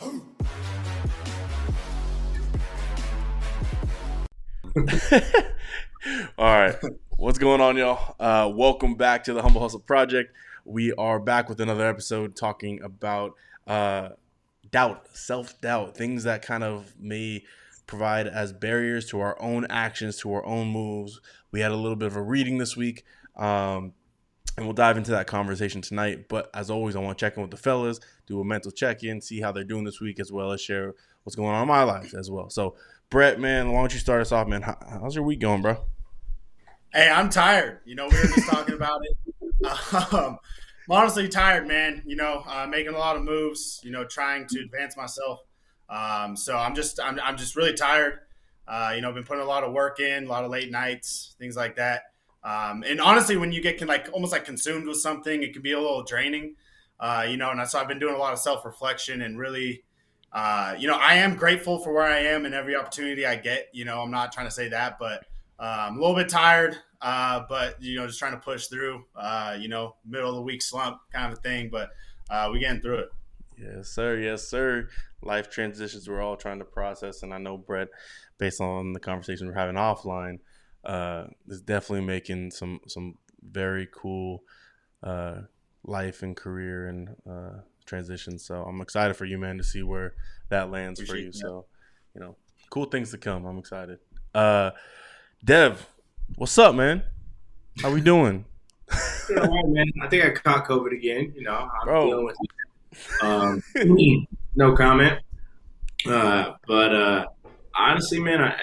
All right. What's going on, y'all? Welcome back to the Humble Hustle Project. We are back with another episode talking about doubt, self-doubt, things that kind of may provide as barriers to our own actions, to our own moves. We had a little bit of a reading this week, and we'll dive into that conversation tonight. But as always, I want to check in with the fellas, do a mental check-in, see how they're doing this week, as well as share what's going on in my life as well. So, Brett, man, why don't you start us off, man? How's your week going, bro? Hey, I'm tired. We were just talking about it. I'm honestly tired, man. Making a lot of moves. Trying to advance myself. So I'm just really tired. I've been putting a lot of work in, a lot of late nights, things like that. And honestly, when you get almost like consumed with something, it can be a little draining. And so I've been doing a lot of self reflection and really. I am grateful for where I am and every opportunity I get. I'm not trying to say that, but I'm a little bit tired, but just trying to push through. Middle of the week slump kind of a thing, but we're getting through it. Yes, sir. Yes, sir. Life transitions we're all trying to process, and I know Brett, based on the conversation we're having offline, is definitely making some very cool life and career and transitions. So I'm excited for you, man, to see where that lands for you. So, cool things to come. I'm excited. Dev, what's up, man? How we doing? All right, man. I think I caught COVID again. I'm Bro. dealing with no comment. But honestly, man, I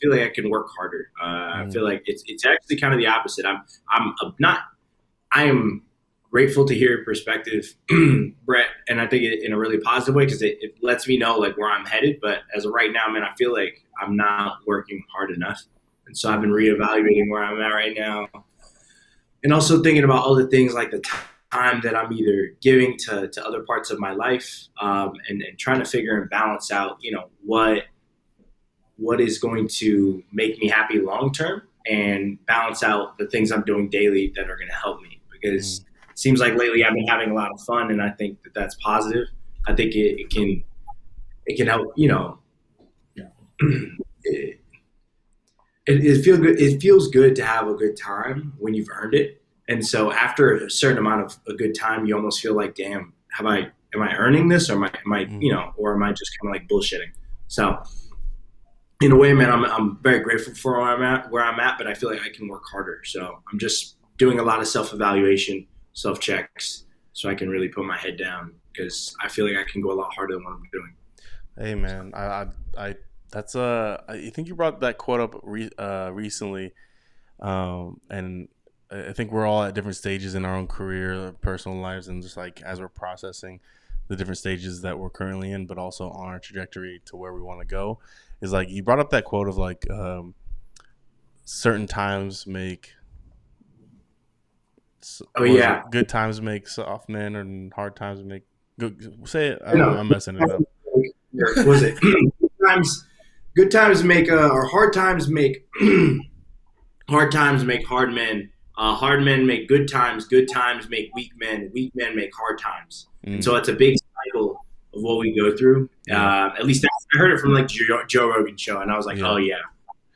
feel like I can work harder. I feel like it's actually kind of the opposite. I am grateful to hear your perspective, Brett, and I think in a really positive way because it lets me know like where I'm headed. But as of right now, man, I feel like I'm not working hard enough, and so I've been reevaluating where I'm at right now, and also thinking about other things like the time that I'm either giving to other parts of my life, and trying to figure and balance out, what is going to make me happy long term, and balance out the things I'm doing daily that are going to help me because. It seems like lately I've been having a lot of fun, and I think that that's positive. I think it can help. It feels good. It feels good to have a good time when you've earned it. And so after a certain amount of a good time, you almost feel like, damn, am I earning this, or or am I just kind of like bullshitting? So in a way, man, I'm very grateful for where I'm at, but I feel like I can work harder. So I'm just doing a lot of self-evaluation, self-checks, so I can really put my head down because I feel like I can go a lot harder than what I'm doing. Hey, man, I think you brought that quote up recently, and I think we're all at different stages in our own career, personal lives, and just like as we're processing the different stages that we're currently in, but also on our trajectory to where we want to go. Is like you brought up that quote of like certain times make. Good times make soft men, and hard times make good. Say it. I'm messing it up. What was it? Good times make or hard times make hard times make hard men. Hard men make good times. Good times make weak men. Weak men make hard times. And so it's a big cycle of what we go through. At least I heard it from like Joe Rogan show, and I was like, oh yeah,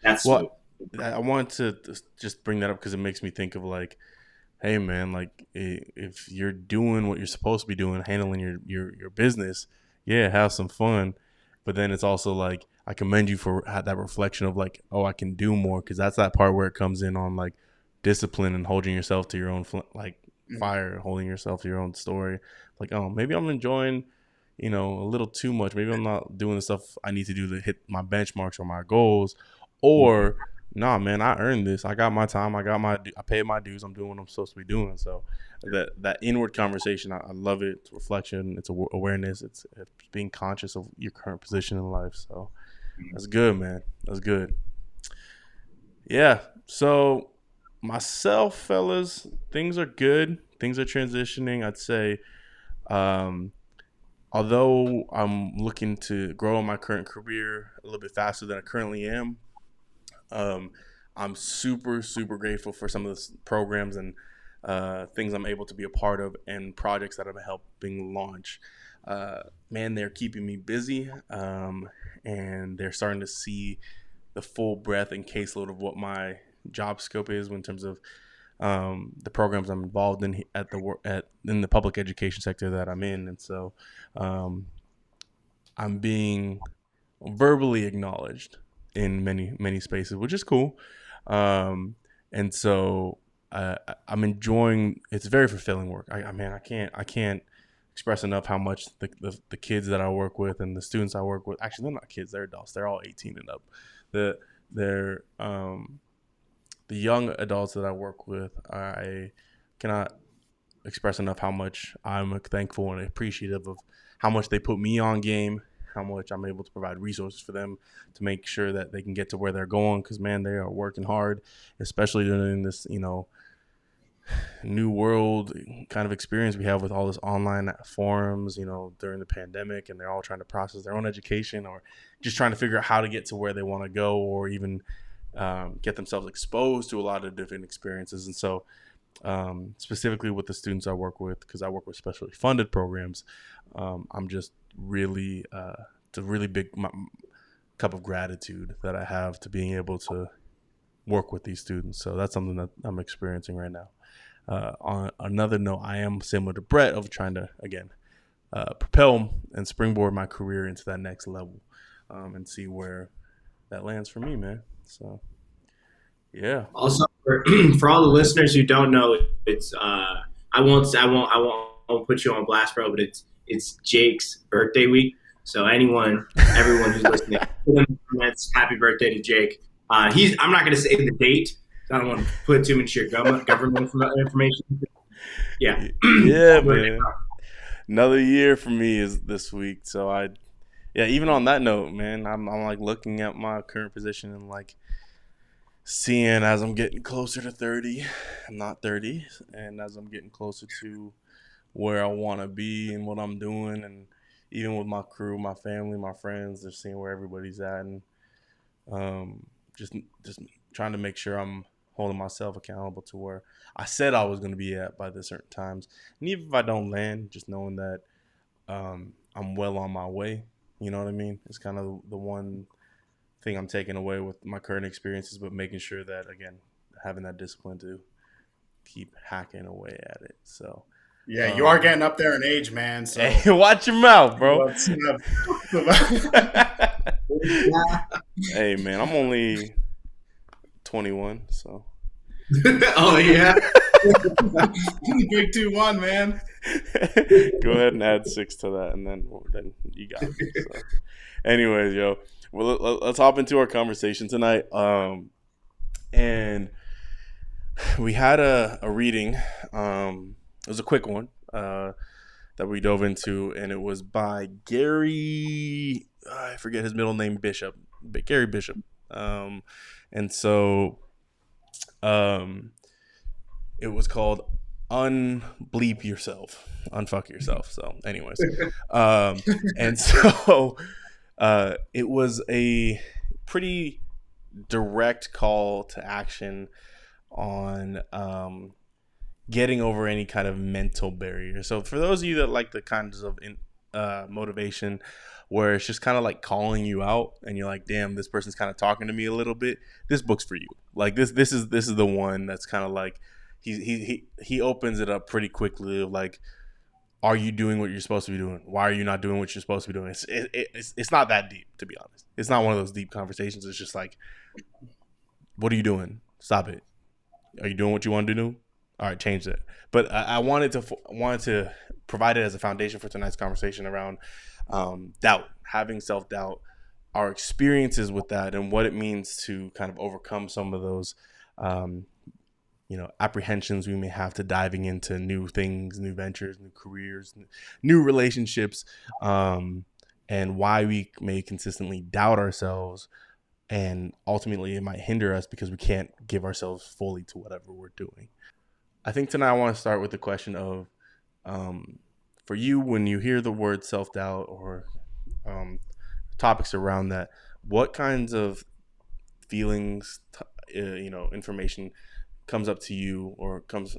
that's. Well, I wanted to just bring that up because it makes me think of like. Hey man, like if you're doing what you're supposed to be doing, handling your business, yeah, have some fun. But then it's also like I commend you for that reflection of like, oh, I can do more, because that's that part where it comes in on like discipline and holding yourself to your own fire, holding yourself to your own story. Like, oh, maybe I'm enjoying, a little too much. Maybe I'm not doing the stuff I need to do to hit my benchmarks or my goals, or. Nah, man, I earned this. I got my time. I paid my dues. I'm doing what I'm supposed to be doing. So that inward conversation, I love it. It's reflection. It's awareness. It's being conscious of your current position in life. So that's good, man. That's good. Yeah. So myself, fellas, things are good. Things are transitioning. I'd say, although I'm looking to grow in my current career a little bit faster than I currently am, I'm super, super grateful for some of the programs and things I'm able to be a part of and projects that I'm helping launch. man, they're keeping me busy, and they're starting to see the full breadth and caseload of what my job scope is in terms of the programs I'm involved in in the public education sector that I'm in, and so um, I'm being verbally acknowledged in many spaces, which is cool. Um, and so I'm enjoying. It's very fulfilling work. I can't express enough how much the kids that I work with and the students I work with. Actually, they're not kids; they're adults. They're all 18 and up. The they're the young adults that I work with. I cannot express enough how much I'm thankful and appreciative of how much they put me on game, how much I'm able to provide resources for them to make sure that they can get to where they're going. Because man, they are working hard, especially during this new world kind of experience we have with all this online forums, during the pandemic, and they're all trying to process their own education or just trying to figure out how to get to where they want to go, or even get themselves exposed to a lot of different experiences. And so specifically with the students I work with, because I work with specially funded programs, I'm just really it's a really big cup of gratitude that I have to being able to work with these students. So that's something that I'm experiencing right now. On another note, I am similar to Brett of trying to, again, propel and springboard my career into that next level, and see where that lands for me, man. So, yeah. Also, for all the listeners who don't know, it's I won't put you on blast, bro, but it's Jake's birthday week. So everyone who's listening, happy birthday to Jake. I'm not going to say the date. I don't want to put too much your government information. Yeah, Yeah, man. Another year for me is this week. So yeah. Even on that note, man, I'm like looking at my current position and like seeing as I'm getting closer to 30. I'm not 30, and as I'm getting closer to where I want to be and what I'm doing, and even with my crew, my family, my friends, just seeing where everybody's at, and just trying to make sure I'm holding myself accountable to where I said I was going to be at by the certain times. And even if I don't land, just knowing that I'm well on my way. You know what I mean? It's kind of the one thing I'm taking away with my current experiences, but making sure that, again, having that discipline to keep hacking away at it. So, Yeah, you are getting up there in age, man. So hey, watch your mouth, bro. Hey, man, I'm only 21, so. Oh yeah. Big 2-1, man. Go ahead and add 6 to that, and then you got me. So. Anyways, yo, well, let's hop into our conversation tonight. And we had a reading. It was a quick one that we dove into, and it was by Gary. I forget his middle name, Bishop. Gary Bishop. And so it was called Unbleep Yourself, Unfuck Yourself. So anyways, and so it was a pretty direct call to action on getting over any kind of mental barrier. So for those of you that like the kinds of motivation where it's just kind of like calling you out and you're like, damn, this person's kind of talking to me a little bit, this book's for you. Like this is the one that's kind of like he opens it up pretty quickly of like, are you doing what you're supposed to be doing? Why are you not doing what you're supposed to be doing? It's not that deep, to be honest. It's not one of those deep conversations. It's just like, what are you doing? Stop it. Are you doing what you want to do? All right, change that. But I wanted to provide it as a foundation for tonight's conversation around doubt, having self-doubt, our experiences with that, and what it means to kind of overcome some of those apprehensions we may have to diving into new things, new ventures, new careers, new relationships, and why we may consistently doubt ourselves, and ultimately it might hinder us because we can't give ourselves fully to whatever we're doing. I think tonight I want to start with the question of, for you, when you hear the word self-doubt or topics around that, what kinds of feelings, information comes up to you or comes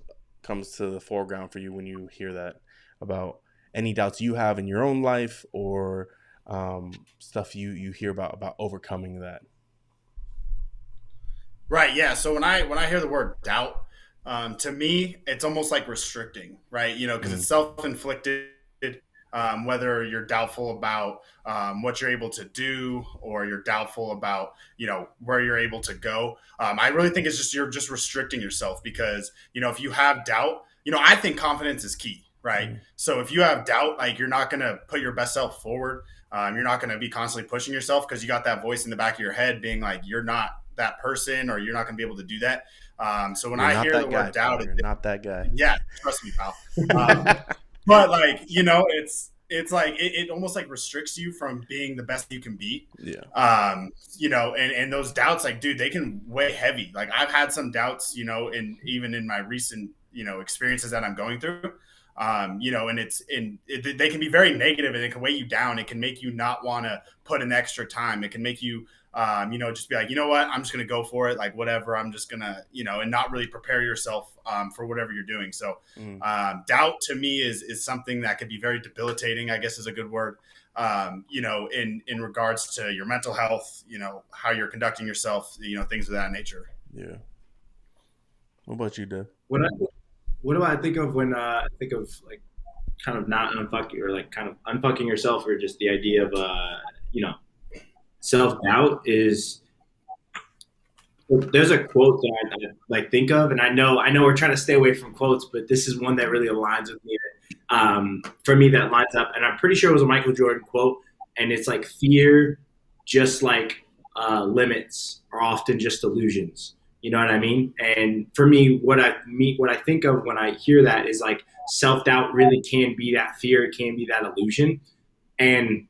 to the foreground for you when you hear that about, any doubts you have in your own life, or stuff you hear about overcoming that. Right. Yeah. So when I hear the word doubt, to me, it's almost like restricting, right? Because it's Mm, self inflicted. Whether you're doubtful about what you're able to do, or you're doubtful about where you're able to go. I really think it's just you're just restricting yourself, because if you have doubt, I think confidence is key, right? mm. So if you have doubt, like you're not going to put your best self forward. You're not going to be constantly pushing yourself, because you got that voice in the back of your head being like, you're not that person, or you're not going to be able to do that. So when You're I not hear the that guy, word doubt, pal. You're not that guy. yeah, trust me, pal. Um, but like it's like it almost like restricts you from being the best you can be. Yeah. And those doubts, like, dude, they can weigh heavy. Like, I've had some doubts, in even in my recent experiences that I'm going through. And they can be very negative, and it can weigh you down. It can make you not want to put in extra time. It can make you just be like, what, I'm just going to go for it. Like, whatever, I'm just going to, and not really prepare yourself for whatever you're doing. So Mm. doubt to me is something that could be very debilitating, I guess is a good word, in regards to your mental health, how you're conducting yourself, things of that nature. Yeah. What about you, Dev? What I, what do I think of when I think of like kind of not unfucking, or like kind of unfucking yourself, or just the idea of you know self doubt is. There's a quote that I like think of, and I know we're trying to stay away from quotes, but this is one that really aligns with me. For me, that lines up, and I'm pretty sure it was a Michael Jordan quote, and it's like fear, just like limits, are often just illusions. You know what I mean? And for me, what I think of when I hear that is like self doubt really can be that fear, it can be that illusion, and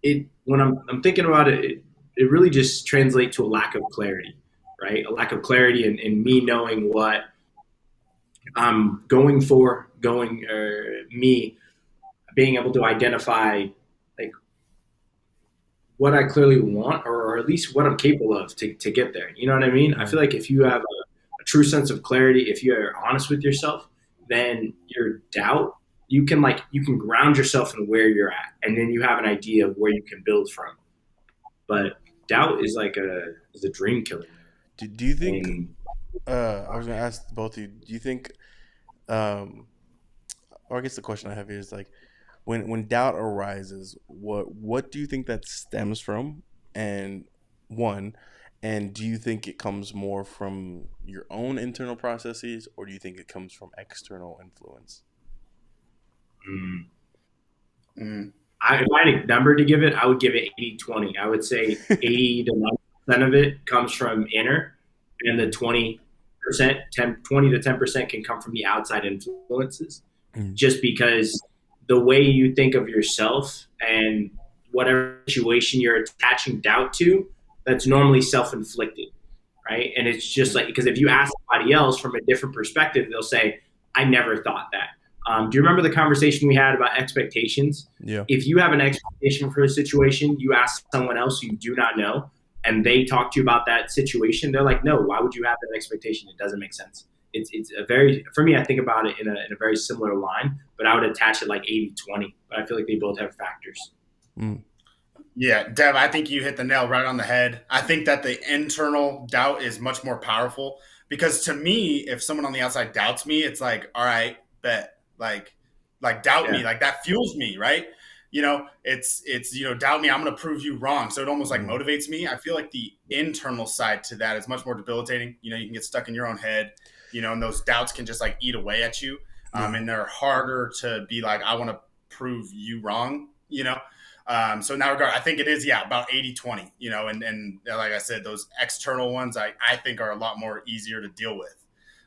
it when I'm thinking about it, it really just translates to a lack of clarity, right? A lack of clarity in me knowing what I'm going for, me being able to identify like what I clearly want, or at least what I'm capable of to get there. You know what I mean? I Mm. feel like if you have a true sense of clarity, if you are honest with yourself, then your doubt, you can ground yourself in where you're at, and then you have an idea of where you can build from. But doubt is like a dream killer. Do you think? And I was gonna ask both of you. Do you think? Or I guess the question I have here is like, when doubt arises, what do you think that stems from? And one, and do you think it comes more from your own internal processes, or do you think it comes from external influence? mm, Mm. if I had a number to give it, I would give it 80-20. I would say 80 to 90% of it comes from inner, and the 20 to 10% can come from the outside influences. Mm. Just because the way you think of yourself and whatever situation you're attaching doubt to, that's normally self-inflicted, right? And it's just like, because if you ask somebody else from a different perspective, they'll say, I never thought that. Do you remember the conversation we had about expectations? Yeah. If you have an expectation for a situation, you ask someone else who you do not know, and they talk to you about that situation, they're like, no, why would you have that expectation? It doesn't make sense. It's a very, for me, I think about it in a very similar line, but I would attach it like 80-20. But I feel like they both have factors. Mm. Yeah, Dev, I think you hit the nail right on the head. I think that the internal doubt is much more powerful, because to me, if someone on the outside doubts me, it's like, all right, bet. Like doubt me, Yeah. like that fuels me, right? It's doubt me, I'm going to prove you wrong. So it almost like Mm. motivates me. I feel like the internal side to that is much more debilitating. You can get stuck in your own head, and those doubts can just like eat away at you. Yeah. And they're harder to be like, I want to prove you wrong. So in that regard, I think it is, about 80-20, and like I said, those external ones, I think are a lot more easier to deal with.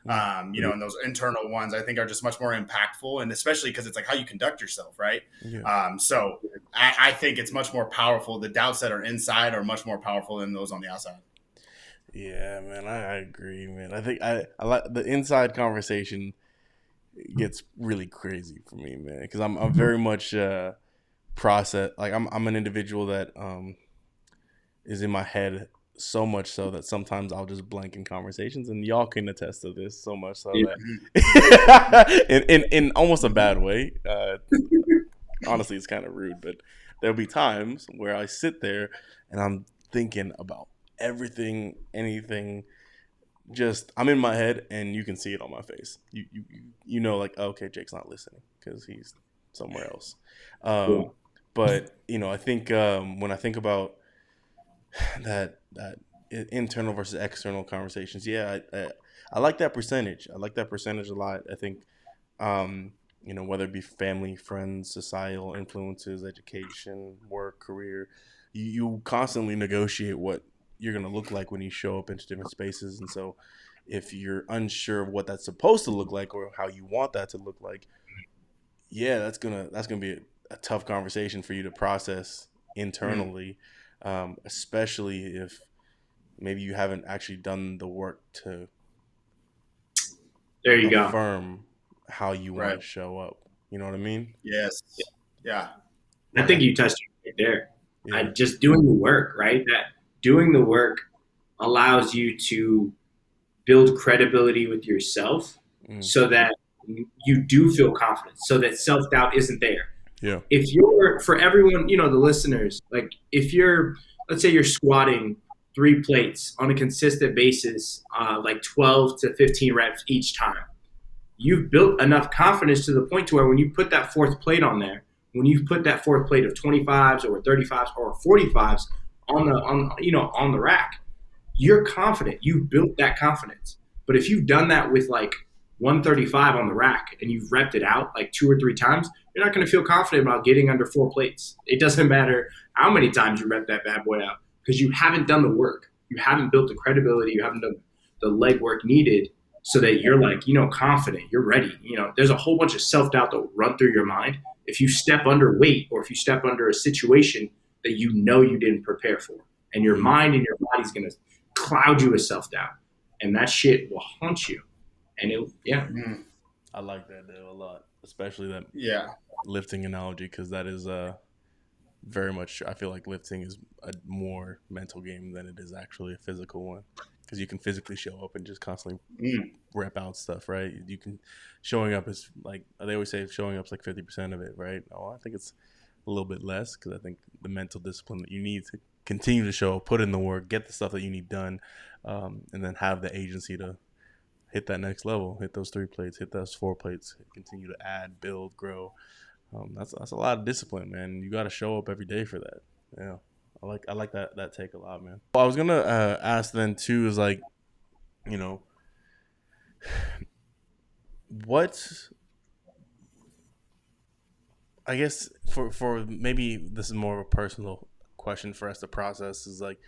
And those internal ones I think are just much more impactful, and especially because it's like how you conduct yourself, right? Yeah. So I think it's much more powerful. The doubts that are inside are much more powerful than those on the outside. Yeah, man, I agree, man. I think I like the inside conversation gets really crazy for me, man, because I'm very much process, like I'm an individual that is in my head so much so that sometimes I'll just blank in conversations, and y'all can attest to this. So much so Yeah. that, in almost a bad way. Honestly, it's kind of rude, but there'll be times where I sit there and I'm thinking about everything, anything. Just I'm in my head, and you can see it on my face. You know, like, okay, Jake's not listening because he's somewhere else. Yeah. But I think when I think about that internal versus external conversations, yeah, I like that percentage. I like that percentage a lot. I think whether it be family, friends, societal influences, education, work, career, you constantly negotiate what you're going to look like when you show up into different spaces. And so if you're unsure of what that's supposed to look like or how you want that to look like, yeah, that's gonna be a tough conversation for you to process Mm. internally, especially if maybe you haven't actually done the work to There you go. affirm how you want Right. to show up. You know what I mean? Yes. Yeah. I think you touched it right there. I Yeah. just doing the work, right? That doing the work allows you to build credibility with yourself Mm. so that you do feel confident, so that self doubt isn't there. Yeah. If you're, for everyone, the listeners, like if you're, let's say you're squatting 3 plates on a consistent basis, like 12 to 15 reps each time, you've built enough confidence to the point to where when you put that fourth plate on there, when you put that fourth plate of 25s or 35s or 45s on the rack, you're confident. You've built that confidence. But if you've done that with like 135 on the rack and you've repped it out like 2 or 3 times, you're not going to feel confident about getting under 4 plates. It doesn't matter how many times you rep that bad boy out because you haven't done the work. You haven't built the credibility. You haven't done the legwork needed so that you're like, confident. You're ready. There's a whole bunch of self-doubt that will run through your mind if you step under weight or if you step under a situation that you didn't prepare for. And your mind and your body's going to cloud you with self-doubt. And that shit will haunt you. And Mm. I like that though a lot, especially that Yeah. lifting analogy because that is very much. I feel like lifting is a more mental game than it is actually a physical one because you can physically show up and just constantly Mm. rep out stuff, right? You can showing up is like they always say showing up is like 50% of it, right? Oh, I think it's a little bit less because I think the mental discipline that you need to continue to show, put in the work, get the stuff that you need done, and then have the agency to hit that next level, hit those 3 plates, hit those 4 plates, continue to add, build, grow. That's a lot of discipline, man. You got to show up every day for that. Yeah, I like that take a lot, man. Well, I was gonna ask then too is like, you know, what I guess for maybe this is more of a personal question for us to process is like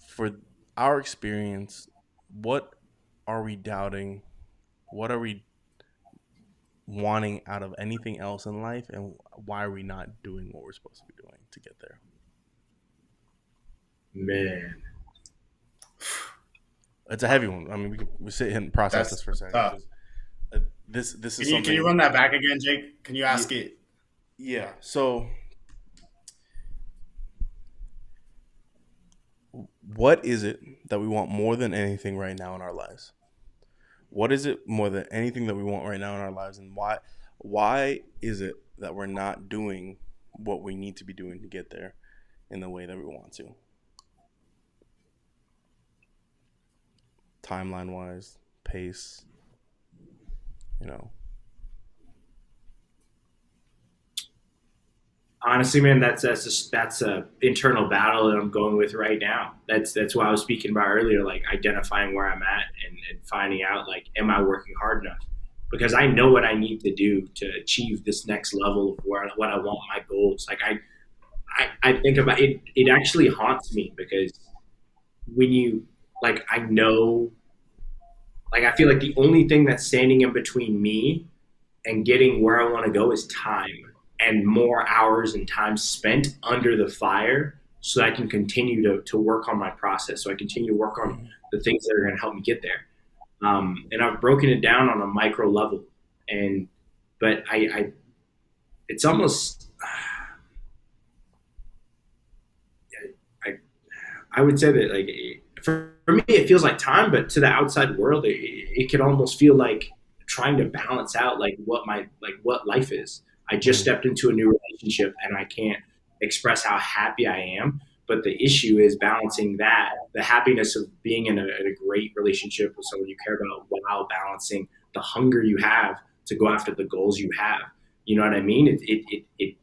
for our experience, what are we doubting? What are we wanting out of anything else in life, and why are we not doing what we're supposed to be doing to get there? man, It's a heavy one. I mean, we sit here and process this That's for a second. tough. This is Can you something. run that back again, Jake? Can you Yeah, ask it? yeah. So, what is it that we want more than anything right now in our lives? What is it more than anything that we want right now in our lives, and why is it that we're not doing what we need to be doing to get there in the way that we want to? Timeline wise, pace, you know. honestly, man, that's a internal battle that I'm going with right now. That's what I was speaking about earlier, like identifying where I'm at and finding out like, am I working hard enough? Because I know what I need to do to achieve this next level of what I want my goals. Like I think about it. It actually haunts me because when you like, I know, like I feel like the only thing that's standing in between me and getting where I want to go is time and more hours and time spent under the fire so that I can continue to work on my process. So I continue to work on Mm-hmm. the things that are going to help me get there. And I've broken it down on a micro level. But it's almost, I would say that like for me it feels like time, but to the outside world it can almost feel like trying to balance out like what life is. I just Mm, stepped into a new relationship and I can't express how happy I am. But the issue is balancing that, the happiness of being in a great relationship with someone you care about, while balancing the hunger you have to go after the goals you have. You know what I mean? It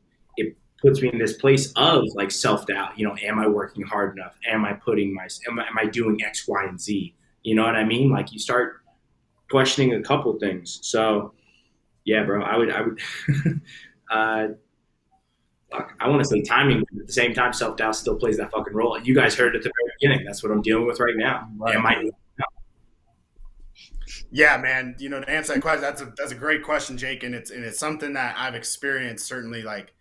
puts me in this place of like self doubt. You know, am I working hard enough? Am I doing X, Y, and Z? You know what I mean? Like you start questioning a couple things. So yeah, bro, I would uh, I want to say timing, but at the same time, self doubt still plays that fucking role. You guys heard it at the very beginning. That's what I'm dealing with right now. Right. Am I? Yeah, man. To answer that question, that's a great question, Jake, and it's something that I've experienced. Certainly, like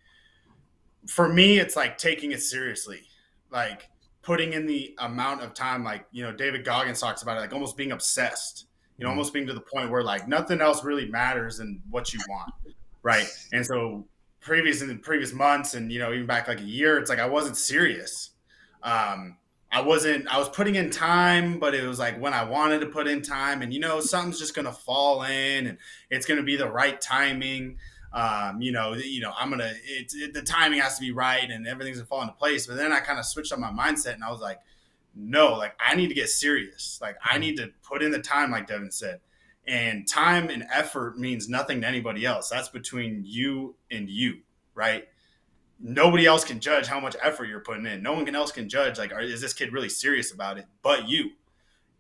for me, it's like taking it seriously, like putting in the amount of time. Like David Goggins talks about it, like almost being obsessed. mm, Almost being to the point where like nothing else really matters than what you want, right? And so in the previous months, and even back like a year, it's like I wasn't serious. I wasn't. I was putting in time, but it was like when I wanted to put in time, and something's just gonna fall in, and it's gonna be the right timing. I'm gonna. The timing has to be right, and everything's gonna fall into place. But then I kind of switched on my mindset, and I was like, no, like I need to get serious. Like I mm, need to put in the time, like Devin said. And time and effort means nothing to anybody else. That's between you and you, right? Nobody else can judge how much effort you're putting in. No one else can judge like, is this kid really serious about it? But you.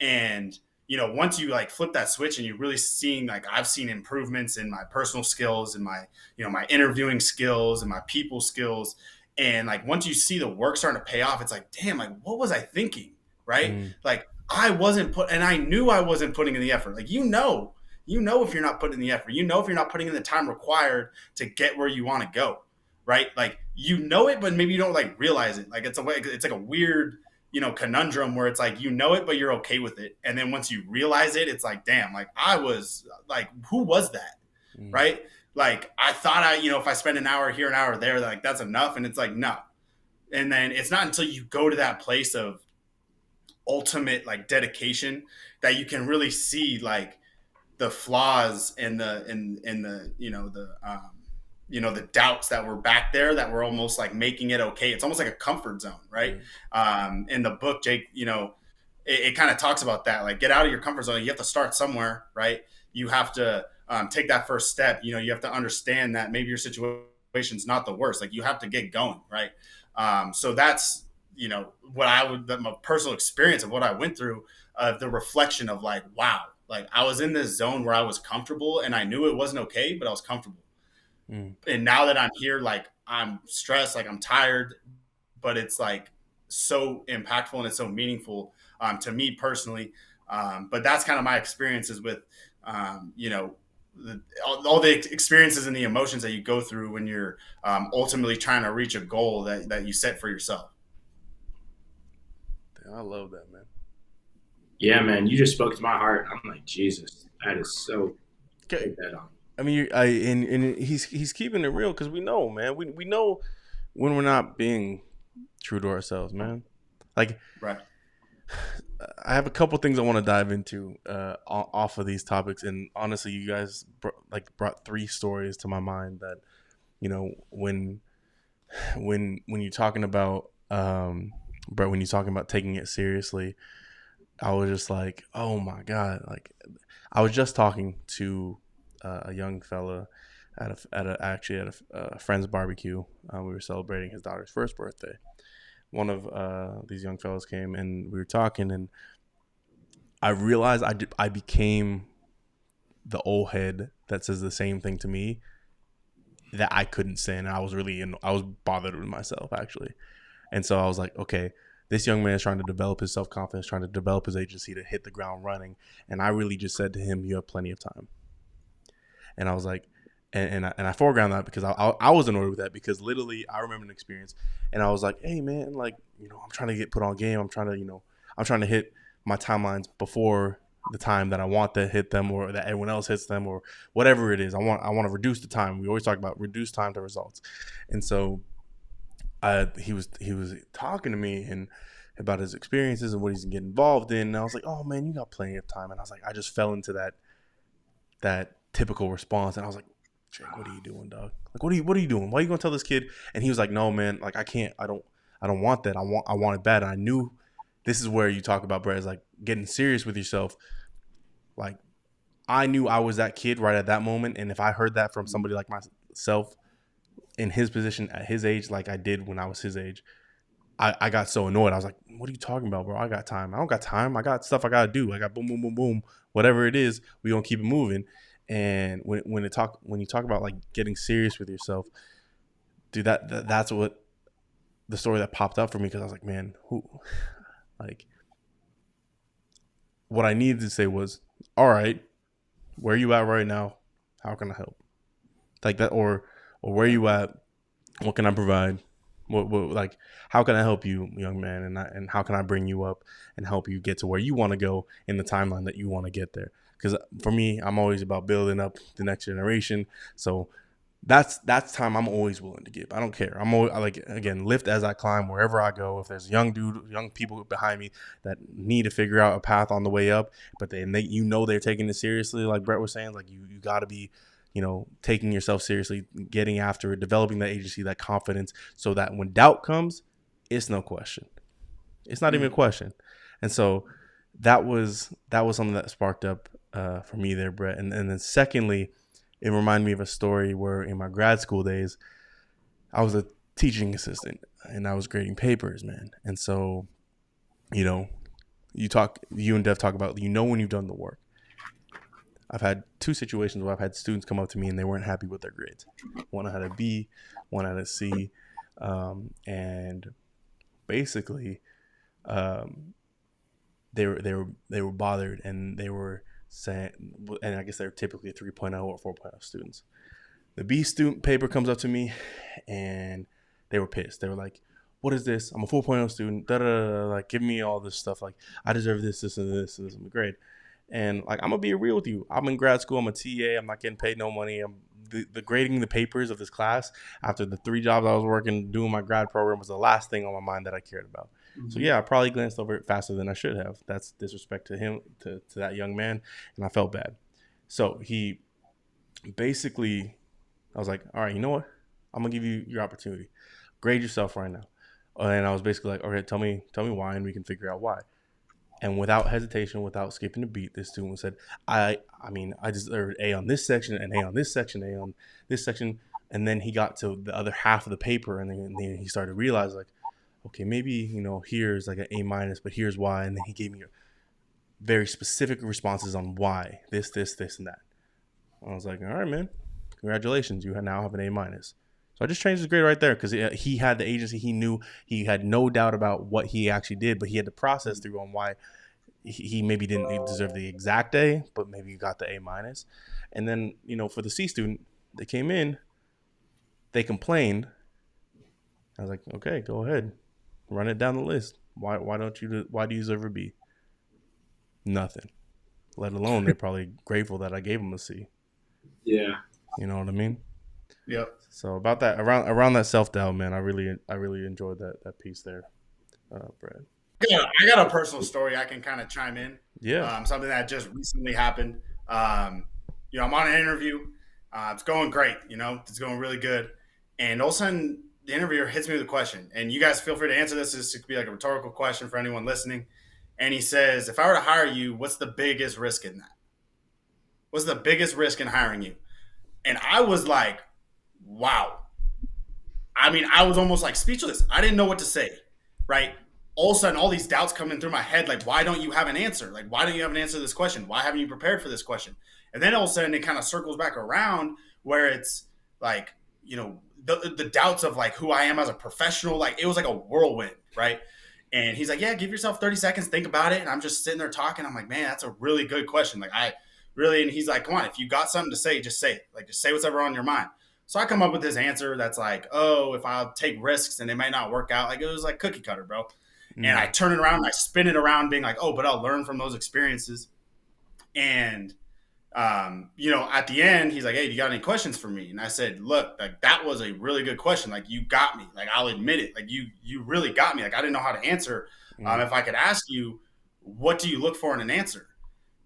And once you like flip that switch and you're really seeing, like I've seen improvements in my personal skills and my my interviewing skills and my people skills. And like once you see the work starting to pay off, it's like, damn, like what was I thinking, right? mm, Like I wasn't and I knew I wasn't putting in the effort. Like if you're not putting in the effort, if you're not putting in the time required to get where you want to go, right? Like it, but maybe you don't like realize it. Like it's like a weird conundrum where it's like it, but you're okay with it. And then once you realize it, it's like, damn, like I was like, who was that, mm, right? Like I thought if I spend an hour here, an hour there, like that's enough, and it's like no. And then it's not until you go to that place of ultimate like dedication that you can really see like the flaws and the the doubts that were back there that were almost like making it okay. It's almost like a comfort zone, right? mm, In the book, Jake, it kind of talks about that. Like, get out of your comfort zone. You have to start somewhere, right? You have to take that first step. You have to understand that maybe your situation's not the worst. Like, you have to get going, right? So that's what my personal experience of what I went through, the reflection of like, wow, like I was in this zone where I was comfortable and I knew it wasn't okay, but I was comfortable. mm. And now that I'm here, like I'm stressed, like I'm tired, but it's like so impactful and it's so meaningful to me personally. But that's kind of my experiences with, all the experiences and the emotions that you go through when you're ultimately trying to reach a goal that you set for yourself. Damn, I love that, man. Yeah, man, you just spoke to my heart. I'm like, Jesus, that is so Okay, take that on. I mean, and he's keeping it real because we know, man. We know when we're not being true to ourselves, man. Like Right. I have a couple things I want to dive into off of these topics, and honestly, you guys brought three stories to my mind that when you're talking about Brett, when you're talking about taking it seriously, I was just like, oh my god, like I was just talking to a young fella at a friend's barbecue. We were celebrating his daughter's first birthday. One of these young fellas came and we were talking, and I realized I became the old head that says the same thing to me that I couldn't say, and I was bothered with myself actually, and so I was like, okay, this young man is trying to develop his self confidence, trying to develop his agency to hit the ground running, and I really just said to him, "You have plenty of time," and I was like, and I foreground that because I was annoyed with that because literally I remember an experience, and I was like, hey man, like I'm trying to get put on game, I'm trying to hit my timelines before the time that I want to hit them or that everyone else hits them or whatever it is. I want to reduce the time. We always talk about reduce time to results. And so he was talking to me, and about his experiences and what he's getting involved in. And I was like, oh man, you got plenty of time. And I was like, I just fell into that typical response, and I was like, Jake, what are you doing, dog? Like, what are you doing? Why are you gonna tell this kid? And he was like, no, man, like I can't, I don't want that. I want it bad. And I knew this is where you talk about, Brett, is like getting serious with yourself. Like, I knew I was that kid right at that moment, and if I heard that from somebody like myself in his position at his age, like I did when I was his age, I got so annoyed. I was like, what are you talking about, bro? I got time. I don't got time. I got stuff I got to do. I got boom, boom, boom, boom. Whatever it is, we going to keep it moving. And when you talk about like getting serious with yourself, dude, that's what the story that popped up for me, because I was like, man, like, what I needed to say was, all right, where are you at right now? How can I help? Like that, or where are you at? What can I provide? What like, how can I help you, young man? And how can I bring you up and help you get to where you want to go in the timeline that you want to get there? Because for me, I'm always about building up the next generation. So that's time I'm always willing to give. I don't care. I'm always, like, again, lift as I climb wherever I go. If there's young people behind me that need to figure out a path on the way up, but they they're taking it seriously, like Brett was saying, like you got to be, taking yourself seriously, getting after it, developing that agency, that confidence, so that when doubt comes, it's no question. It's not even a question. And so that was something that sparked up for me there, Brett. And then secondly, it reminded me of a story where in my grad school days, I was a teaching assistant and I was grading papers, man. And so, you and Dev talk about, when you've done the work. I've had two situations where I've had students come up to me and they weren't happy with their grades. One had a B, one had a C. And basically, they were bothered, and they were saying, and I guess they're typically 3.0 or 4.0 students. The B student paper comes up to me, and they were pissed. They were like, "What is this? I'm a 4.0 student. Da da da. Like, give me all this stuff. Like, I deserve this, this, and this, and this in the grade." And like, I'm gonna be real with you. I'm in grad school. I'm a TA. I'm not getting paid no money. I'm the grading the papers of this class after the 3 jobs I was working doing my grad program was the last thing on my mind that I cared about. Mm-hmm. So yeah, I probably glanced over it faster than I should have. That's disrespect to him, to that young man, and I felt bad. So he basically, I was like, all right, you know what? I'm gonna give you your opportunity. Grade yourself right now. And I was basically like, okay, tell me why, and we can figure out why. And without hesitation, without skipping a beat, this student said, I deserved A on this section, and A on this section, A on this section. And then he got to the other half of the paper, and then he started to realize, like, okay, maybe, here's like an A minus, but here's why. And then he gave me very specific responses on why, this, and that. I was like, all right, man, congratulations. You now have an A minus. So I just changed his grade right there because he had the agency. He knew, he had no doubt about what he actually did, but he had to process through on why he maybe didn't deserve the exact A, but maybe he got the A minus. And then, for the C student, they came in, they complained. I was like, okay, go ahead, run it down the list. Why do you deserve a B? Nothing. Let alone they're probably grateful that I gave them a C. Yeah. You know what I mean? Yep. So about that, around that self-doubt, man, I really enjoyed that piece there, Brad. I got a personal story I can kind of chime in. Yeah. Something that just recently happened. I'm on an interview. It's going great. It's going really good. And all of a sudden, the interviewer hits me with a question. And you guys feel free to answer this. This could be like a rhetorical question for anyone listening. And he says, if I were to hire you, what's the biggest risk in that? What's the biggest risk in hiring you? And I was like, wow. I mean, I was almost like speechless. I didn't know what to say, right? All of a sudden, all these doubts coming through my head. Like, why don't you have an answer? Like, why don't you have an answer to this question? Why haven't you prepared for this question? And then all of a sudden, it kind of circles back around where it's like, the doubts of like who I am as a professional. Like, it was like a whirlwind, right? And he's like, yeah, give yourself 30 seconds, think about it. And I'm just sitting there talking. I'm like, man, that's a really good question. Like, and he's like, come on, if you got something to say, just say it. Like, just say what's ever on your mind. So I come up with this answer that's like, oh, if I'll take risks and they might not work out. Like, it was like cookie cutter, bro. Mm. And I turn it around and I spin it around being like, oh, but I'll learn from those experiences. And At the end, he's like, "Hey, do you got any questions for me?" And I said, "Look, like that was a really good question. Like you got me. Like I'll admit it. Like you really got me. Like I didn't know how to answer. Mm. If I could ask you, what do you look for in an answer?"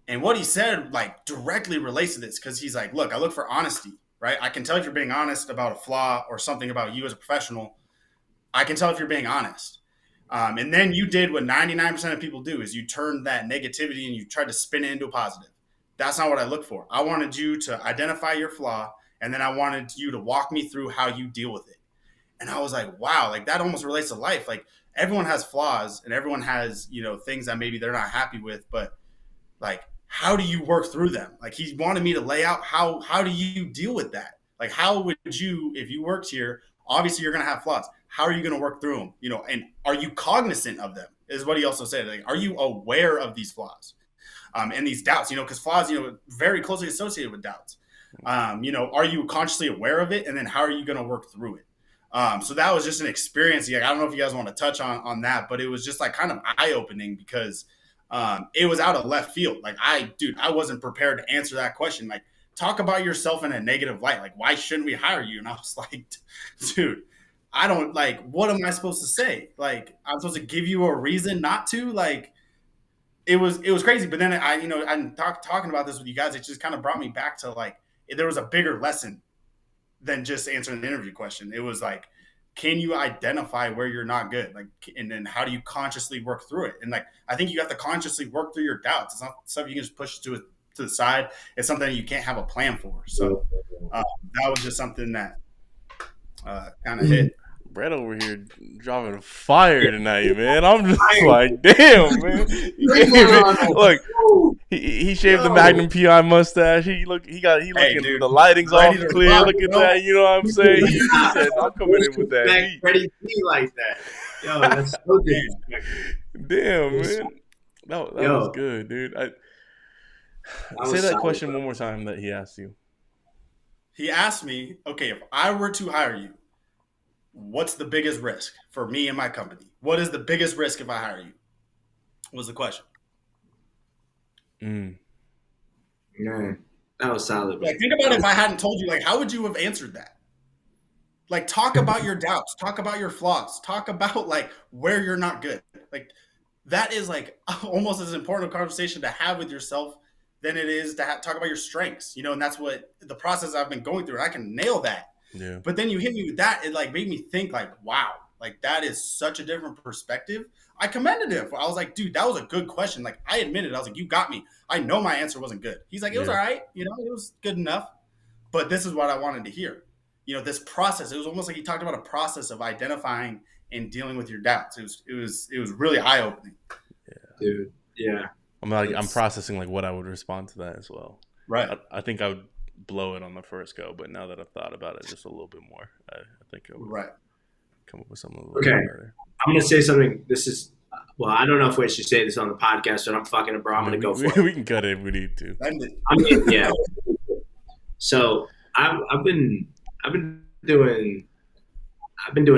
And what he said like directly relates to this because he's like, "Look, I look for honesty. Right? I can tell if you're being honest about a flaw or something about you as a professional. I can tell if you're being honest." And then you did what 99% of people do is you turn that negativity and you try to spin it into a positive. That's not what I look for. I wanted you to identify your flaw, and then I wanted you to walk me through how you deal with it. And I was like, wow, like that almost relates to life. Like everyone has flaws and everyone has, things that maybe they're not happy with, but like, how do you work through them? Like he wanted me to lay out how do you deal with that? Like how would you, if you worked here, obviously you're going to have flaws. How are you going to work through them? And are you cognizant of them? Is what he also said. Like, are you aware of these flaws? And these doubts, because flaws, very closely associated with doubts. Are you consciously aware of it? And then how are you going to work through it? So that was just an experience. Like, I don't know if you guys want to touch on that, but it was just like kind of eye opening because it was out of left field. Like I wasn't prepared to answer that question. Like, talk about yourself in a negative light. Like, why shouldn't we hire you? And I was like, dude, I don't like, what am I supposed to say? Like, I'm supposed to give you a reason not to? Like, it was crazy. But then I'm talking about this with you guys. It just kind of brought me back to like, there was a bigger lesson than just answering the interview question. It was like, can you identify where you're not good? Like, and then how do you consciously work through it? And like, I think you have to consciously work through your doubts. It's not stuff you can just push to the side. It's something you can't have a plan for. So that was just something that kind of hit. Brett over here dropping fire tonight, man. I'm just like, damn, man. Look, he shaved the Magnum PI mustache. He looking, dude, the lighting's all clear. rock, Look at that. You know what I'm saying? He said, I'm coming in with that heat. Ready to be like that. Yo, that's so good. Damn, man. That was good, dude. Say that question one more time that he asked you. He asked me, okay, if I were to hire you, what's the biggest risk for me and my company? What is the biggest risk if I hire you? Was the question. Man, that was solid. Like, think about it if I hadn't told you, like, how would you have answered that? Like, talk about your doubts, talk about your flaws, talk about like where you're not good. Like, that is like almost as important a conversation to have with yourself than it is to talk about your strengths, and that's what the process I've been going through. And I can nail that. Yeah. But then you hit me with that. It like made me think like, wow, like that is such a different perspective. I commended him. I was like, dude, that was a good question. Like I admitted, I was like, you got me. I know my answer wasn't good. He's like, it was all right. It was good enough. But this is what I wanted to hear. This process, it was almost like he talked about a process of identifying and dealing with your doubts. It was really eye opening. Yeah. Dude. Yeah. I'm processing like what I would respond to that as well. Right. I think I would blow it on the first go, but now that I've thought about it just a little bit more, I think I would come up with something a little bit better. I'm going to say something. This is, I don't know if we should say this on the podcast, but I'm fucking a bro. I'm going to go for it. We can cut it if we need to. Yeah. So I've been doing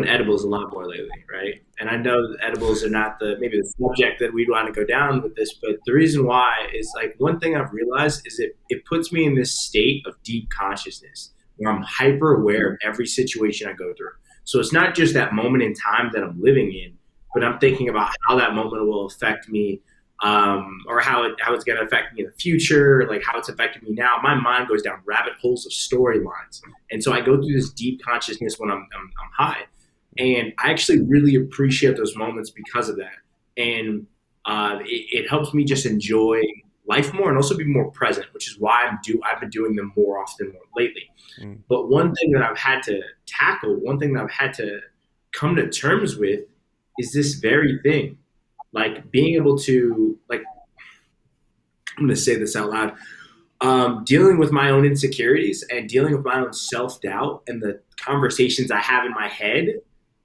edibles a lot more lately, right? And I know that edibles are not maybe the subject that we'd want to go down with this, but the reason why is like one thing I've realized is it puts me in this state of deep consciousness where I'm hyper aware of every situation I go through. So it's not just that moment in time that I'm living in, but I'm thinking about how that moment will affect me, or how it's going to affect me in the future, like how it's affecting me now. My mind goes down rabbit holes of storylines, and so I go through this deep consciousness when I'm high, and I actually really appreciate those moments because of that. And it helps me just enjoy life more and also be more present, which is why I've been doing them more often lately. But one thing that I've had to tackle, one thing that I've had to come to terms with is this very thing. Like being able to, like, I'm going to say this out loud, dealing with my own insecurities and dealing with my own self-doubt and the conversations I have in my head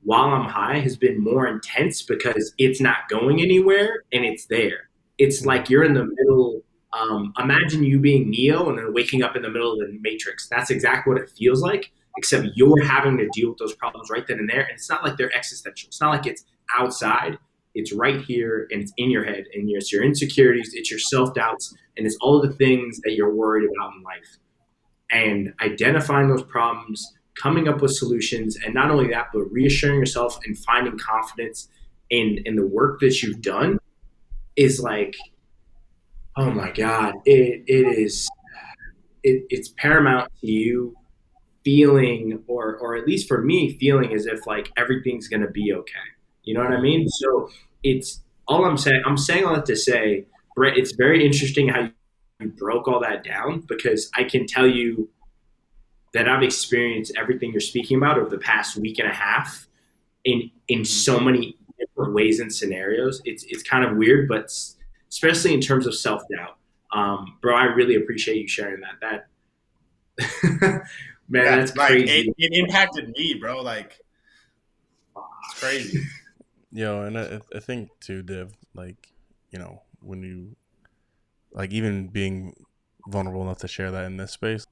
while I'm high has been more intense because it's not going anywhere and it's there. It's like you're in the middle. Imagine you being Neo and then waking up in the middle of the Matrix. That's exactly what it feels like, except you're having to deal with those problems right then and there. And it's not like they're existential. It's not like it's outside. it's right here and it's in your head, and it's your insecurities, it's your self-doubts, and it's all the things that you're worried about in life. And identifying those problems, coming up with solutions, and not only that, but reassuring yourself and finding confidence in the work that you've done is like, oh my God, it's paramount to you feeling, or at least for me, feeling as if like everything's gonna be okay. You know what I mean? So it's all I'm saying. I'm saying all that to say, Brett, it's very interesting how you broke all that down, because I can tell you that I've experienced everything you're speaking about over the past week and a half in so many different ways and scenarios. It's kind of weird, but especially in terms of self doubt. Bro, I really appreciate you sharing that. Man, Yeah, that's like crazy. it impacted me, bro. Like it's crazy. Yo, and I think too, Dev, like, when you, like, even being vulnerable enough to share that in this space.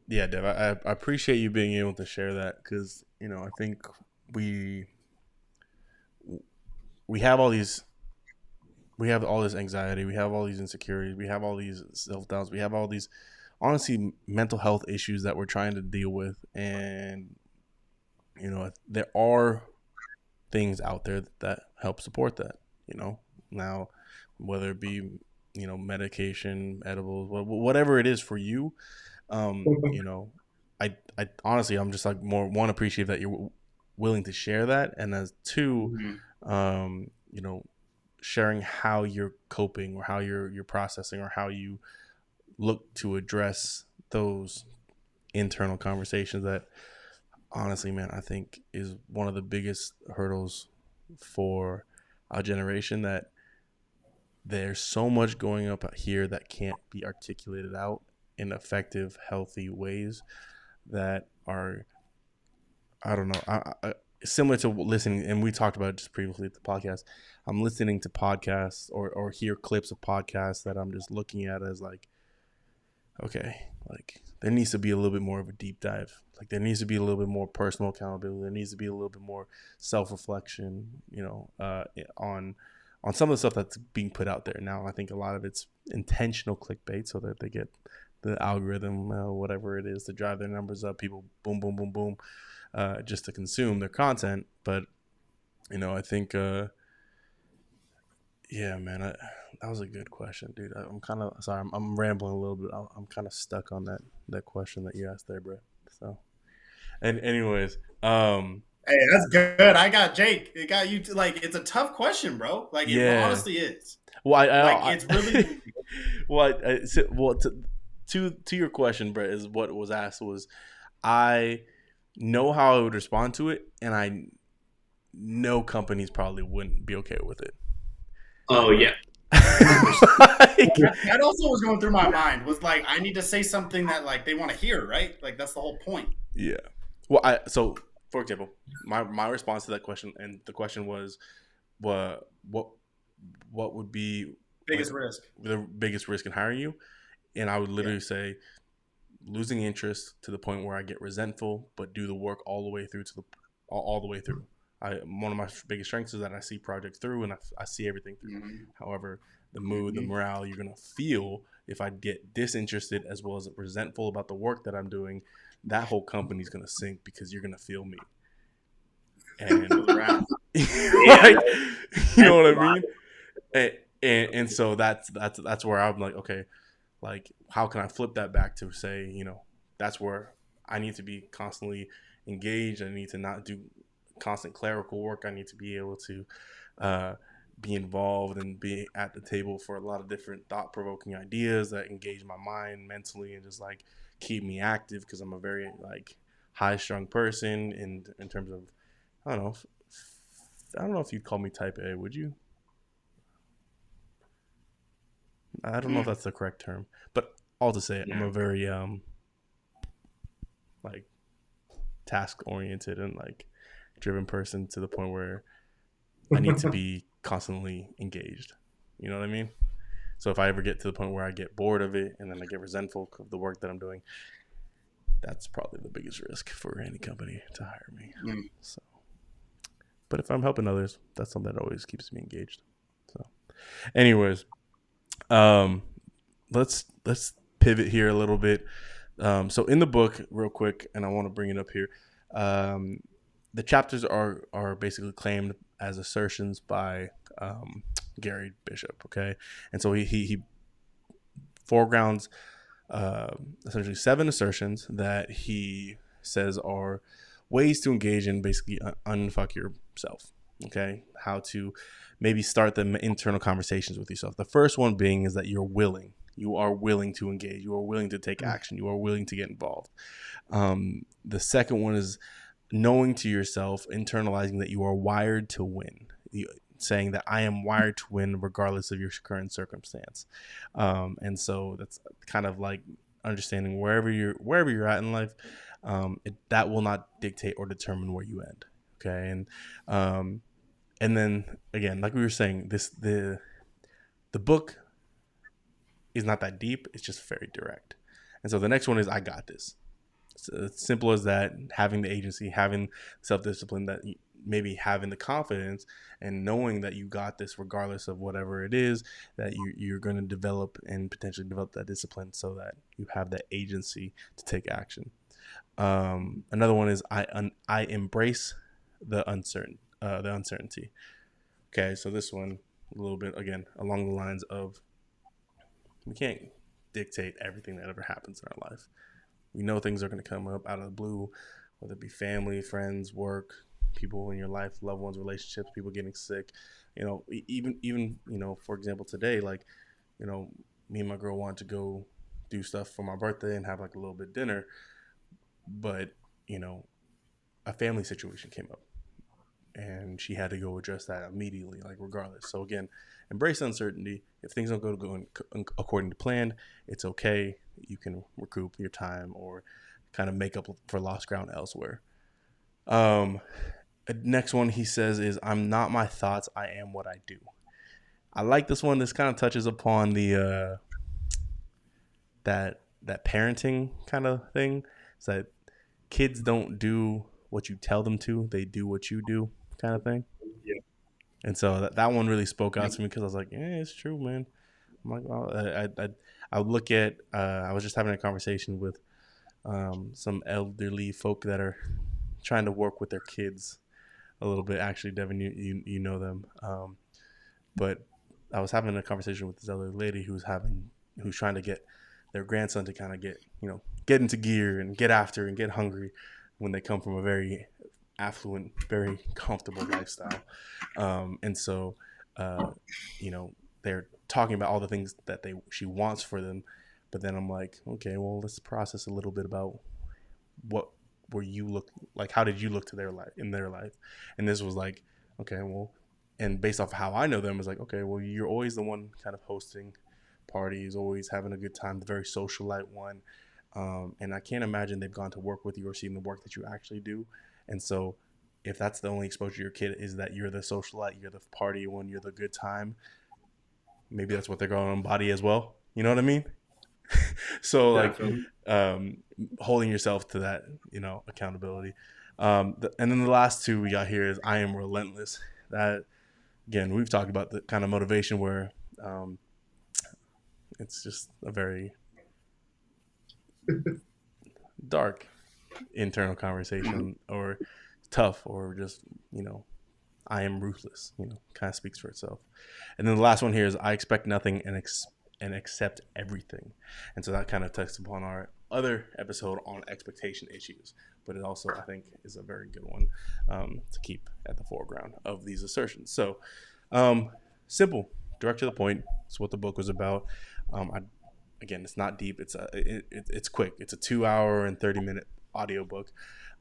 Yeah, Dev, I appreciate you being able to share that, because, I think we have all these, we have all this anxiety, we have all these insecurities, we have all these self-doubts, we have all these, honestly, mental health issues that we're trying to deal with. And, there are things out there that help support that, now, whether it be, medication, edibles, whatever it is for you. I honestly, I'm just like, more one, appreciative that you're willing to share that, and as two, Mm-hmm. um, sharing how you're coping, or how you're processing, or how you look to address those internal conversations that, honestly, man, I think is one of the biggest hurdles for our generation, that there's so much going up here that can't be articulated out in effective, healthy ways that are, I don't know, similar to listening. And we talked about it just previously at the podcast. I'm listening to podcasts, or hear clips of podcasts that I'm just looking at as like, okay, like, there needs to be a little bit more of a deep dive. Like, there needs to be a little bit more personal accountability. There needs to be a little bit more self-reflection, on some of the stuff that's being put out there. Now, I think a lot of it's intentional clickbait, so that they get the algorithm, whatever it is, to drive their numbers up. People, boom, boom, boom, boom, just to consume their content. But, I think, yeah, man, that was a good question, dude. I'm kind of sorry. I'm rambling a little bit. I'm kind of stuck on that question that you asked there, bro. So, and anyways, Hey, that's good. I got Jake. It got you. Like it's a tough question, bro. Like it yeah. honestly is. Well, Like it's really. well, to your question, Brett, is what was asked was, I know how I would respond to it, and I know companies probably wouldn't be okay with it. Oh yeah. Like, That also was going through my mind. Was like I need to say something that like they want to hear, right? Like that's the whole point. yeah. Well, so for example, my response to that question, and the question was, what would be, like, Biggest risk. the biggest risk in hiring you? And I would Yeah. literally say, losing interest to the point where I get resentful, but do the work all the way through to the all the way through. One of my biggest strengths is that I see projects through, and I see everything through. Mm-hmm. However, the mood, the morale you're gonna feel if I get disinterested as well as resentful about the work that I'm doing, that whole company's gonna sink, because you're gonna feel me. And Around. like, you know what I mean? And so that's where I'm like, okay, like, how can I flip that back to say, that's where I need to be constantly engaged. I need to not do constant clerical work. I need to be able to be involved and be at the table for a lot of different thought-provoking ideas that engage my mind mentally, and just like keep me active, because I'm a very, like, high-strung person in terms of, I don't know, I don't know if you'd call me type A, would you? I don't know if that's the correct term, but all to say, I'm Yeah. a very like, task oriented and, like, driven person, to the point where I need to be constantly engaged. You know what I mean? So if I ever get to the point where I get bored of it, and then I get resentful of the work that I'm doing, that's probably the biggest risk for any company to hire me. Mm. So, But if I'm helping others, that's something that always keeps me engaged. So, anyways, um, let's pivot here a little bit. So in the book, real quick, and I want to bring it up here. Um, the chapters are basically claimed as assertions by Gary Bishop. Okay, and so he foregrounds essentially 7 assertions that he says are ways to engage in basically unfuck yourself. Okay, how to maybe start the internal conversations with yourself. The first one being is that you're willing. You are willing to engage. You are willing to take action. You are willing to get involved. The second one is knowing to yourself, internalizing that you are wired to win. Saying that I am wired to win regardless of your current circumstance. And so that's kind of like understanding wherever you're at in life, that will not dictate or determine where you end. Okay, and then again, like we were saying, the book is not that deep. It's just very direct. And so the next one is I got this. It's simple as that. Having the agency, having self-discipline, that maybe having the confidence and knowing that you got this regardless of whatever it is, that you're going to develop and potentially develop that discipline so that you have that agency to take action. Another one is I embrace the uncertainty. Okay, so this one a little bit again along the lines of we can't dictate everything that ever happens in our life. We know things are going to come up out of the blue, whether it be family, friends, work, people in your life, loved ones, relationships, people getting sick. Even for example, today, like, me and my girl wanted to go do stuff for my birthday and have like a little bit of dinner, but a family situation came up and she had to go address that immediately, like regardless. So again, embrace uncertainty. If things don't go according to plan, it's okay. You can recoup your time or kind of make up for lost ground elsewhere. Next one he says is I'm not my thoughts, I am what I do. I like this one. This kind of touches upon the that parenting kind of thing. It's that kids don't do what you tell them to, they do what you do kind of thing. Yeah. And so that one really spoke out to me because I was like, yeah, it's true, man. I'm like, well, I would look at I was just having a conversation with some elderly folk that are trying to work with their kids a little bit. Actually, Devin, you know them. But I was having a conversation with this other lady who's trying to get their grandson to kind of get into gear and get after and get hungry when they come from a very affluent, very comfortable lifestyle. And so, they're talking about all the things that she wants for them. But then I'm like, okay, well, let's process a little bit about what were you look like, how did you look to their life in their life? And this was like, okay, well, and based off of how I know them, it's like, okay, well, you're always the one kind of hosting parties, always having a good time, the very socialite one. And I can't imagine they've gone to work with you or seen the work that you actually do. And so if that's the only exposure to your kid is that you're the socialite, you're the party one, you're the good time, maybe that's what they're going to embody as well. You know what I mean? So like holding yourself to that, accountability. And then the last two we got here is I am relentless. That, again, we've talked about the kind of motivation where it's just a very dark internal conversation or tough or just, I am ruthless, kind of speaks for itself. And then the last one here is I expect nothing and accept everything. And so that kind of touches upon our other episode on expectation issues, but it also, I think, is a very good one to keep at the foreground of these assertions. So simple, direct to the point. It's what the book was about. Again, it's not deep. It's quick. It's a 2-hour and 30-minute audiobook.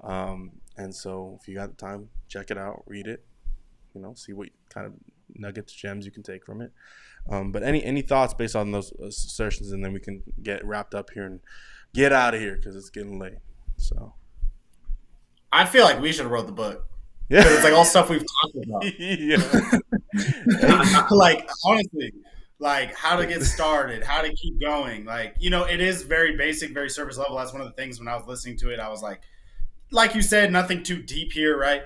And so if you got the time, check it out, read it, see what kind of nuggets, gems you can take from it. But any thoughts based on those assertions, and then we can get wrapped up here and get out of here because it's getting late. So I feel like we should have wrote the book. Yeah, it's like all stuff we've talked about. Yeah. Like honestly, like how to get started, how to keep going. Like, it is very basic, very surface level. That's one of the things when I was listening to it, I was like you said, nothing too deep here, right?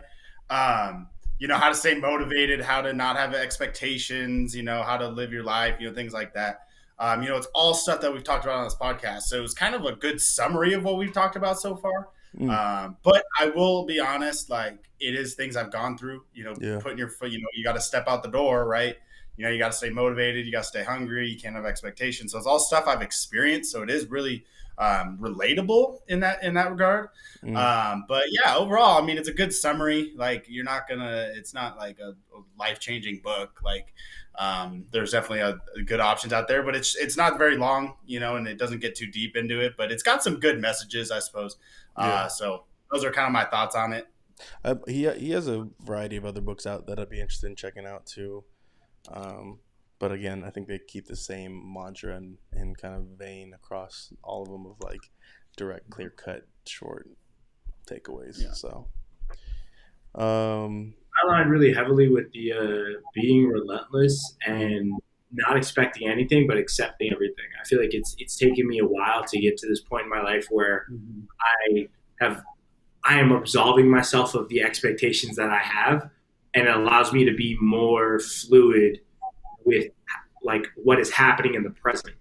how to stay motivated, how to not have expectations, how to live your life, things like that. It's all stuff that we've talked about on this podcast. So it's kind of a good summary of what we've talked about so far. Mm, But I will be honest, like it is things I've gone through, yeah. putting your foot, you got to step out the door, right? You got to stay motivated. You got to stay hungry. You can't have expectations. So it's all stuff I've experienced. So it is really relatable in that regard. Mm, But yeah, overall, I mean, it's a good summary. Like it's not like a life changing book. Like there's definitely a good options out there, but it's not very long, and it doesn't get too deep into it. But it's got some good messages, I suppose. yeah. So those are kind of my thoughts on it. He has a variety of other books out that I'd be interested in checking out too. Um, but again, I think they keep the same mantra and kind of vein across all of them of like direct, clear cut, short takeaways. Yeah. So, um, I aligned really heavily with the being relentless and not expecting anything but accepting everything. I feel like it's taken me a while to get to this point in my life where I have I am absolving myself of the expectations that I have, and it allows me to be more fluid with like what is happening in the present.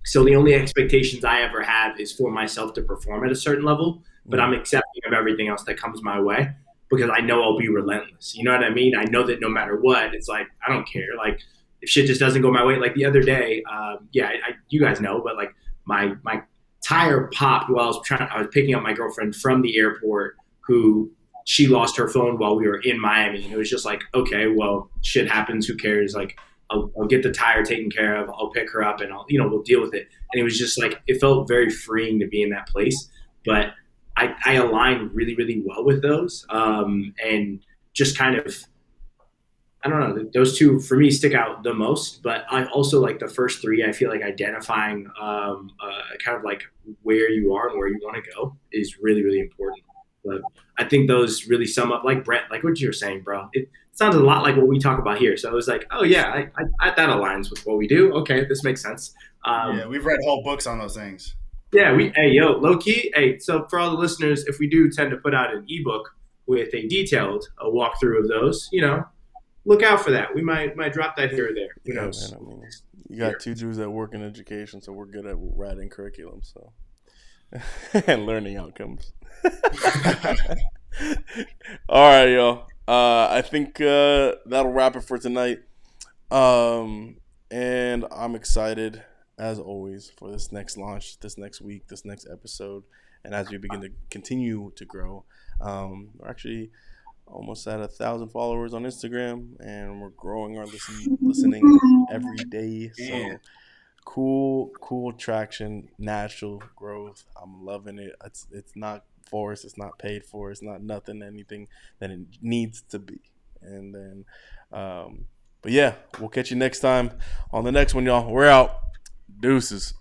So the only expectations I ever have is for myself to perform at a certain level, but I'm mm, accepting of everything else that comes my way because I know I'll be relentless. You know what I mean? I know that no matter what, it's like I don't care. Like if shit just doesn't go my way, like the other day, you guys know, but like my tire popped while I was picking up my girlfriend from the airport, who she lost her phone while we were in Miami, and it was just like, okay, well, shit happens. Who cares? Like I'll get the tire taken care of. I'll pick her up and we'll deal with it. And it was just like, it felt very freeing to be in that place. But I align really, really well with those. And just kind of, I don't know, those two for me stick out the most. But I also like the first three. I feel like identifying kind of like where you are and where you want to go is really, really important. But I think those really sum up, like Brent, like what you were saying, bro. It sounded a lot like what we talk about here. So it was like, oh yeah, that aligns with what we do. Okay, this makes sense. Yeah, we've read whole books on those things. Yeah, low key. Hey, so for all the listeners, if we do tend to put out an ebook with a detailed walkthrough of those, look out for that. We might drop that here or there. Who yeah, knows? man. I mean, you got two dudes that work in education, so we're good at writing curriculum. So and learning outcomes. All right, y'all. I think that'll wrap it for tonight. And I'm excited, as always, for this next launch, this next week, this next episode. And as we begin to continue to grow, we're actually almost at 1,000 followers on Instagram, and we're growing our listening every day. So cool traction, natural growth. I'm loving it. It's not forced, it's not paid for, it's not anything that it needs to be. And then but yeah, we'll catch you next time on the next one, y'all. We're out. Deuces.